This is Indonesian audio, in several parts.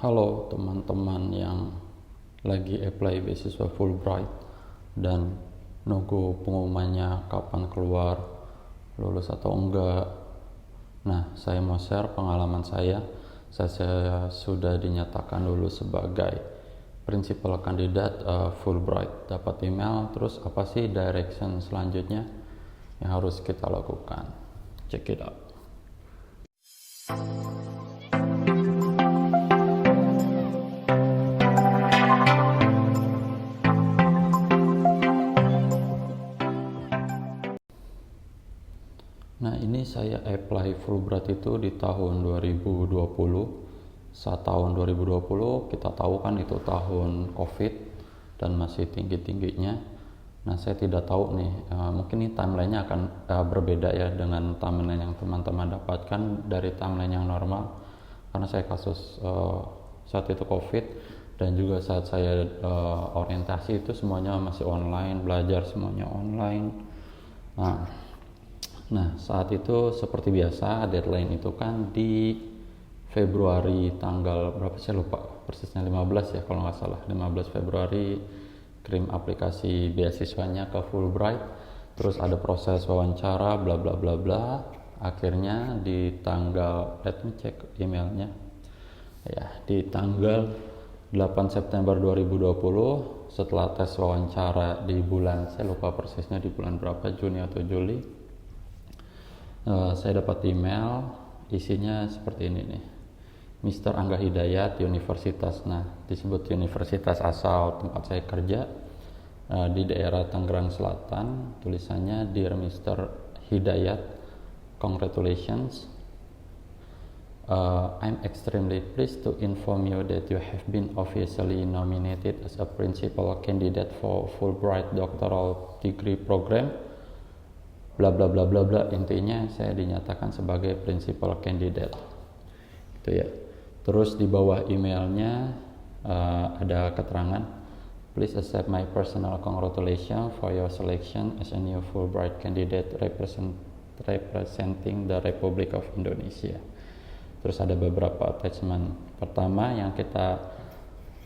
Halo teman-teman yang lagi apply beasiswa Fulbright dan nunggu pengumumannya kapan keluar, lulus atau enggak. Nah, saya mau share pengalaman saya. Saya sudah dinyatakan lulus sebagai principal kandidat Fulbright. Dapat email, terus apa sih direction selanjutnya yang harus kita lakukan? Check it out. Nah, ini saya apply Fulbright itu di tahun 2020. Saat tahun 2020 kita tahu kan itu tahun COVID dan masih tinggi-tingginya. Nah, saya tidak tahu nih, mungkin ini timelinenya akan berbeda ya dengan timeline yang teman-teman dapatkan dari timeline yang normal. Karena saya kasus saat itu COVID dan juga saat saya orientasi itu semuanya masih online, belajar semuanya online. Nah, saat itu seperti biasa deadline itu kan di Februari tanggal berapa saya lupa persisnya, 15 ya kalau nggak salah, 15 Februari kirim aplikasi beasiswanya ke Fulbright, terus ada proses wawancara bla bla bla bla. Akhirnya di tanggal, let me check emailnya ya, di tanggal 8 September 2020 setelah tes wawancara di bulan, saya lupa persisnya di bulan berapa, Juni atau Juli. Saya dapat email isinya seperti ini nih, Mr. Angga Hidayat, Universitas, nah disebut universitas asal tempat saya kerja di daerah Tangerang Selatan. Tulisannya, Dear Mr. Hidayat, congratulations, I'm extremely pleased to inform you that you have been officially nominated as a principal candidate for Fulbright doctoral degree program bla bla bla bla bla. Intinya saya dinyatakan sebagai principal candidate gitu ya. Terus di bawah emailnya ada keterangan, please accept my personal congratulations for your selection as a new Fulbright candidate representing the Republic of Indonesia. Terus ada beberapa attachment. Pertama yang kita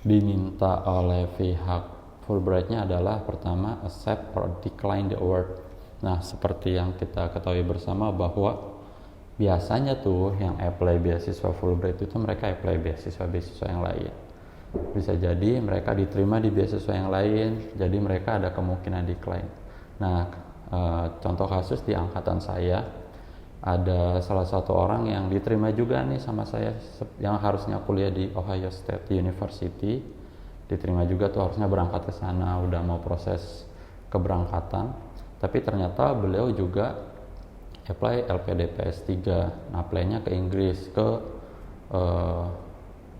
diminta oleh pihak Fulbrightnya adalah pertama, accept or decline the award. Nah, seperti yang kita ketahui bersama bahwa biasanya tuh yang apply beasiswa Fulbright itu mereka apply beasiswa yang lain. Bisa jadi mereka diterima di beasiswa yang lain, jadi mereka ada kemungkinan decline. Nah, contoh kasus di angkatan saya, ada salah satu orang yang diterima juga nih sama saya, yang harusnya kuliah di Ohio State University, diterima juga tuh, harusnya berangkat ke sana, udah mau proses keberangkatan. Tapi ternyata beliau juga apply LPDP S3. Nah, apply-nya ke Inggris, ke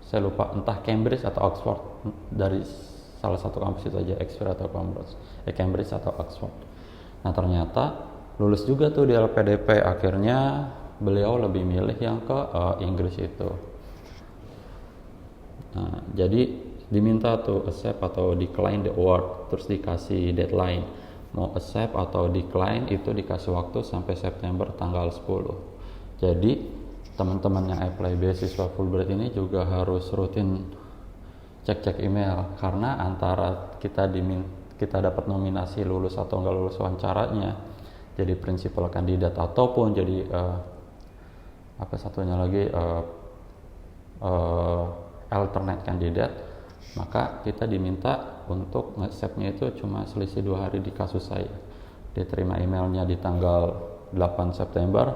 saya lupa entah Cambridge atau Oxford, dari salah satu kampus itu aja, Oxford atau Cambridge atau Oxford. Nah, ternyata lulus juga tuh di LPDP. Akhirnya beliau lebih milih yang ke Inggris itu. Nah, jadi diminta tuh accept atau decline the award, terus dikasih deadline. Mau accept atau decline itu dikasih waktu sampai September tanggal 10. Jadi teman-teman yang apply beasiswa Fulbright ini juga harus rutin cek-cek email, karena antara kita dapat nominasi lulus atau enggak lulus wawancaranya jadi principal kandidat ataupun jadi apa satunya lagi alternate kandidat, maka kita diminta untuk nge-accept-nya itu cuma selisih 2 hari. Di kasus saya diterima emailnya di tanggal 8 September,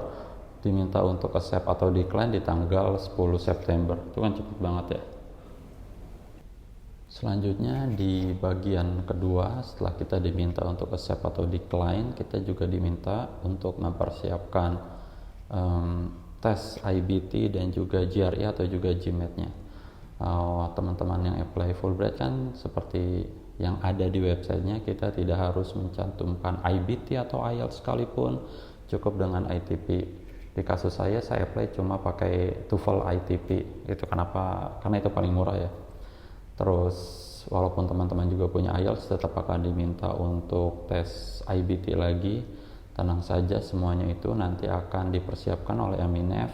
diminta untuk accept atau decline di tanggal 10 September. Itu kan cepet banget ya. Selanjutnya di bagian kedua, setelah kita diminta untuk accept atau decline, kita juga diminta untuk mempersiapkan tes IBT dan juga GRE atau juga GMAT-nya. Teman-teman yang apply Fulbright kan seperti yang ada di websitenya, kita tidak harus mencantumkan IBT atau IELTS sekalipun, cukup dengan ITP. Di kasus saya apply cuma pakai TOEFL ITP. Itu kenapa? Karena itu paling murah ya. Terus walaupun teman-teman juga punya IELTS, tetap akan diminta untuk tes IBT lagi. Tenang saja, semuanya itu nanti akan dipersiapkan oleh Aminef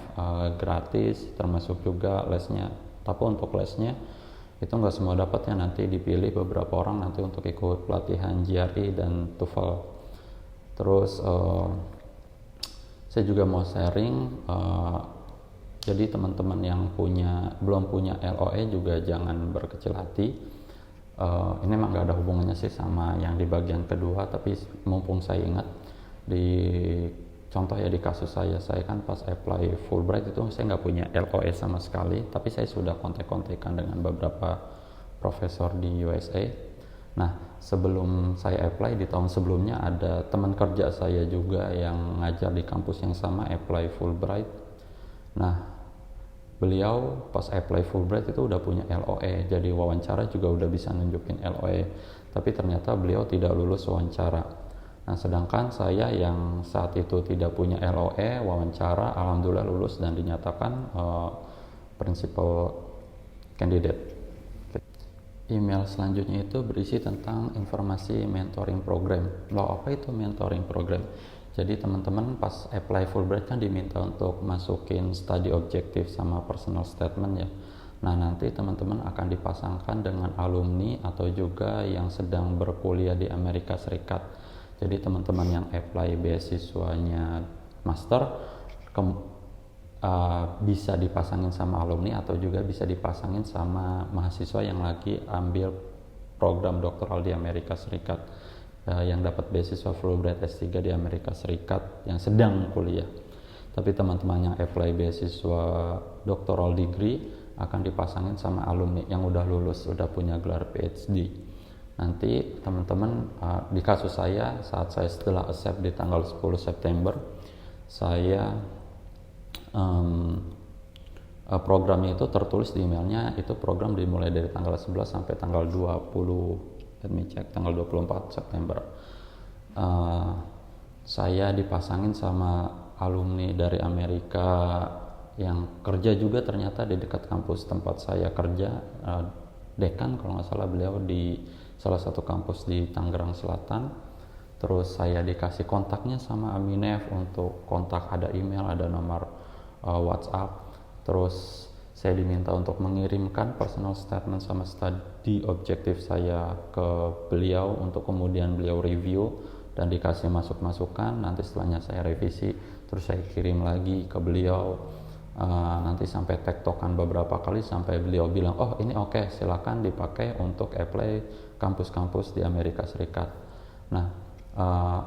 gratis, termasuk juga lesnya Tapi untuk lesnya itu nggak semua dapat ya, nanti dipilih beberapa orang nanti untuk ikut pelatihan GRE dan TOEFL. Terus saya juga mau sharing, jadi teman-teman yang belum punya LOE juga jangan berkecil hati. Ini emang nggak ada hubungannya sih sama yang di bagian kedua, tapi mumpung saya ingat di contoh ya, di kasus saya kan pas apply Fulbright itu saya nggak punya LOE sama sekali, tapi saya sudah kontak-kontakan dengan beberapa profesor di USA. Nah, sebelum saya apply di tahun sebelumnya ada teman kerja saya juga yang ngajar di kampus yang sama apply Fulbright. Nah, beliau pas apply Fulbright itu udah punya LOE, jadi wawancara juga udah bisa nunjukin LOE, tapi ternyata beliau tidak lulus wawancara. Nah, sedangkan saya yang saat itu tidak punya LOE, wawancara alhamdulillah lulus dan dinyatakan principal candidate. Email selanjutnya itu berisi tentang informasi mentoring program. Loh, apa itu mentoring program? Jadi teman-teman pas apply Fulbright kan diminta untuk masukin study objective sama personal statement ya. Nah, nanti teman-teman akan dipasangkan dengan alumni atau juga yang sedang berkuliah di Amerika Serikat. Jadi teman-teman yang apply beasiswanya master bisa dipasangin sama alumni atau juga bisa dipasangin sama mahasiswa yang lagi ambil program doktoral di Amerika Serikat, yang dapat beasiswa Fulbright S3 di Amerika Serikat yang sedang kuliah. Tapi teman-teman yang apply beasiswa doctoral degree akan dipasangin sama alumni yang udah lulus, udah punya gelar PhD. Nanti teman-teman, di kasus saya saat saya setelah accept di tanggal 10 September, saya programnya itu tertulis di emailnya, itu program dimulai dari tanggal 11 sampai tanggal 20, tanggal 24 September. Saya dipasangin sama alumni dari Amerika yang kerja juga ternyata di dekat kampus tempat saya kerja, dekan kalau nggak salah beliau di salah satu kampus di Tangerang Selatan. Terus saya dikasih kontaknya sama Aminef untuk kontak, ada email, ada nomor WhatsApp. Terus saya diminta untuk mengirimkan personal statement sama study objektif saya ke beliau untuk kemudian beliau review dan dikasih masukan. Nanti setelahnya saya revisi, terus saya kirim lagi ke beliau. Nanti sampai tektokan beberapa kali sampai beliau bilang, oh ini oke, silakan dipakai untuk apply kampus-kampus di Amerika Serikat. Nah,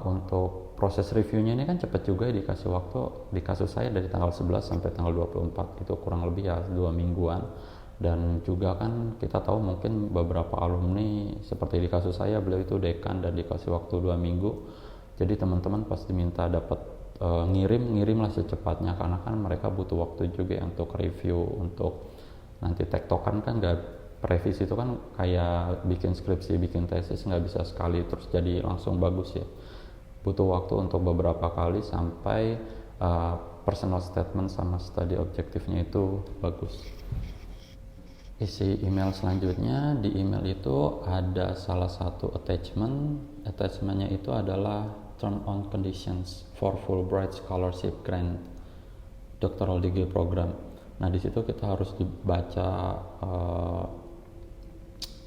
untuk proses reviewnya ini kan cepat juga, dikasih waktu di kasus saya dari tanggal 11 sampai tanggal 24, itu kurang lebih ya 2 mingguan. Dan juga kan kita tahu mungkin beberapa alumni seperti di kasus saya, beliau itu dekan dan dikasih waktu 2 minggu. Jadi teman-teman pasti minta dapat ngirimlah secepatnya, karena kan mereka butuh waktu juga ya untuk review, untuk nanti tektokan kan nggak, revisi itu kan kayak bikin skripsi, bikin tesis, nggak bisa sekali terus jadi langsung bagus ya, butuh waktu untuk beberapa kali sampai personal statement sama study objektifnya itu bagus. Isi email selanjutnya, di email itu ada salah satu attachmentnya itu adalah Term on Conditions for Fulbright Scholarship Grant Doctoral Degree Program. Nah, di situ kita harus dibaca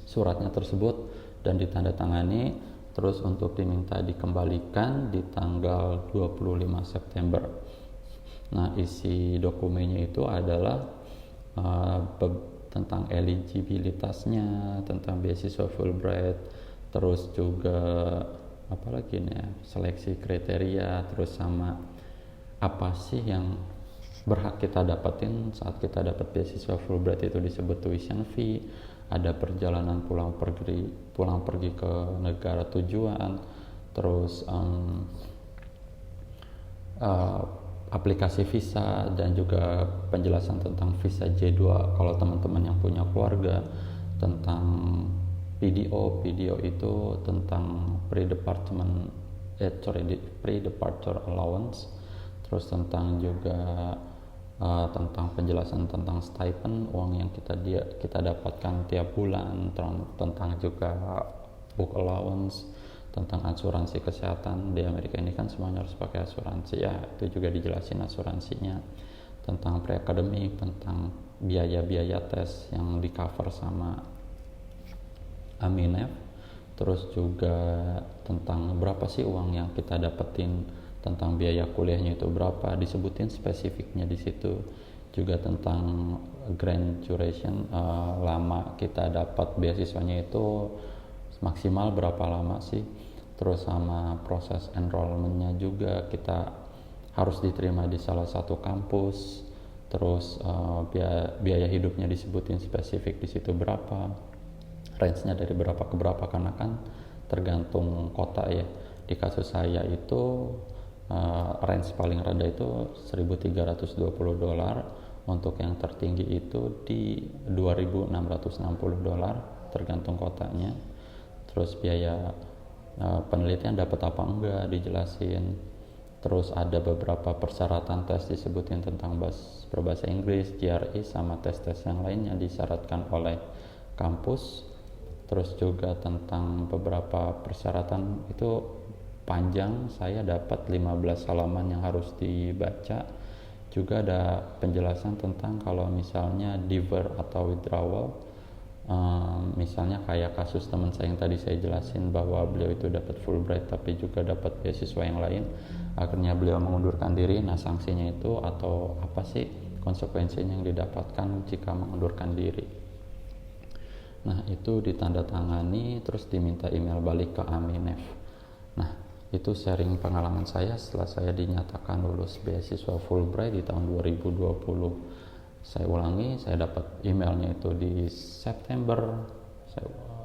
suratnya tersebut dan ditandatangani, terus untuk diminta dikembalikan di tanggal 25 September. Nah, isi dokumennya itu adalah tentang eligibilitasnya, tentang beasiswa Fulbright, terus juga apalagi nih ya, seleksi kriteria, terus sama apa sih yang berhak kita dapetin saat kita dapat beasiswa Fulbright, itu disebut tuition fee, ada perjalanan pulang pergi ke negara tujuan, terus aplikasi visa, dan juga penjelasan tentang visa J2 kalau teman-teman yang punya keluarga, tentang PDO itu tentang pre-departure allowance, terus tentang juga tentang penjelasan tentang stipend, uang yang kita dapatkan tiap bulan, tentang juga book allowance, tentang asuransi kesehatan. Di Amerika ini kan semuanya harus pakai asuransi ya, itu juga dijelasin asuransinya, tentang pre-akademik, tentang biaya-biaya tes yang di cover sama Aminef, terus juga tentang berapa sih uang yang kita dapetin, tentang biaya kuliahnya itu berapa, disebutin spesifiknya di situ, juga tentang grant duration, lama kita dapat beasiswanya itu maksimal berapa lama sih, terus sama proses enrollmentnya juga, kita harus diterima di salah satu kampus, terus biaya hidupnya disebutin spesifik di situ berapa, range-nya dari berapa ke berapa, karena kan tergantung kota ya. Di kasus saya itu range paling rendah itu $1.320, untuk yang tertinggi itu di $2.660 tergantung kotanya. Terus biaya penelitian dapat apa enggak dijelasin, terus ada beberapa persyaratan tes disebutin tentang berbahasa Inggris, GRE, sama tes-tes yang lainnya disyaratkan oleh kampus. Terus juga tentang beberapa persyaratan itu panjang, saya dapat 15 halaman yang harus dibaca. Juga ada penjelasan tentang kalau misalnya defer atau withdrawal, misalnya kayak kasus teman saya yang tadi saya jelasin bahwa beliau itu dapat Fulbright tapi juga dapat beasiswa yang lain, akhirnya beliau mengundurkan diri. Nah, sanksinya itu atau apa sih konsekuensinya yang didapatkan jika mengundurkan diri. Nah, itu ditandatangani terus diminta email balik ke Aminef. Nah, itu sharing pengalaman saya setelah saya dinyatakan lulus beasiswa Fulbright di tahun 2020. Saya ulangi, saya dapat emailnya itu di September.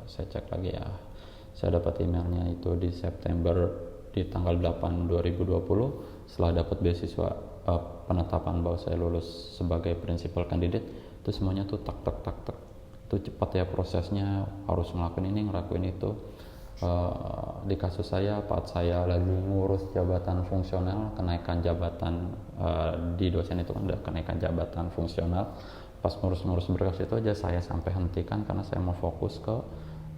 Saya cek lagi ya. Saya dapat emailnya itu di September di tanggal 8 2020 setelah dapat beasiswa, penetapan bahwa saya lulus sebagai principal candidate. Itu semuanya tuh tak itu cepat ya prosesnya, harus ngelakuin ini ngelakuin itu. Di kasus saya Pak, saya lagi ngurus jabatan fungsional, kenaikan jabatan, di dosen itu kan ada kenaikan jabatan fungsional. Pas ngurus berkas itu aja saya sampai hentikan karena saya mau fokus ke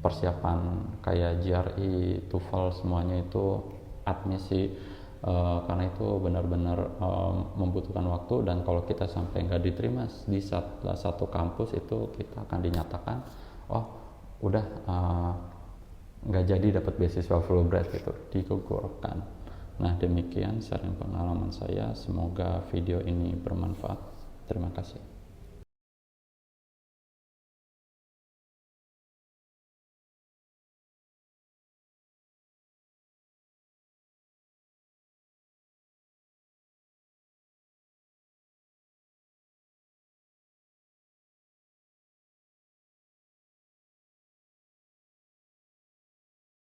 persiapan kayak GRE, TOEFL, semuanya itu admisi, karena itu benar-benar membutuhkan waktu, dan kalau kita sampai nggak diterima di satu kampus itu kita akan dinyatakan oh udah nggak jadi dapat beasiswa Fulbright, gitu, digugurkan. Nah, demikian sharing pengalaman saya, semoga video ini bermanfaat. Terima kasih.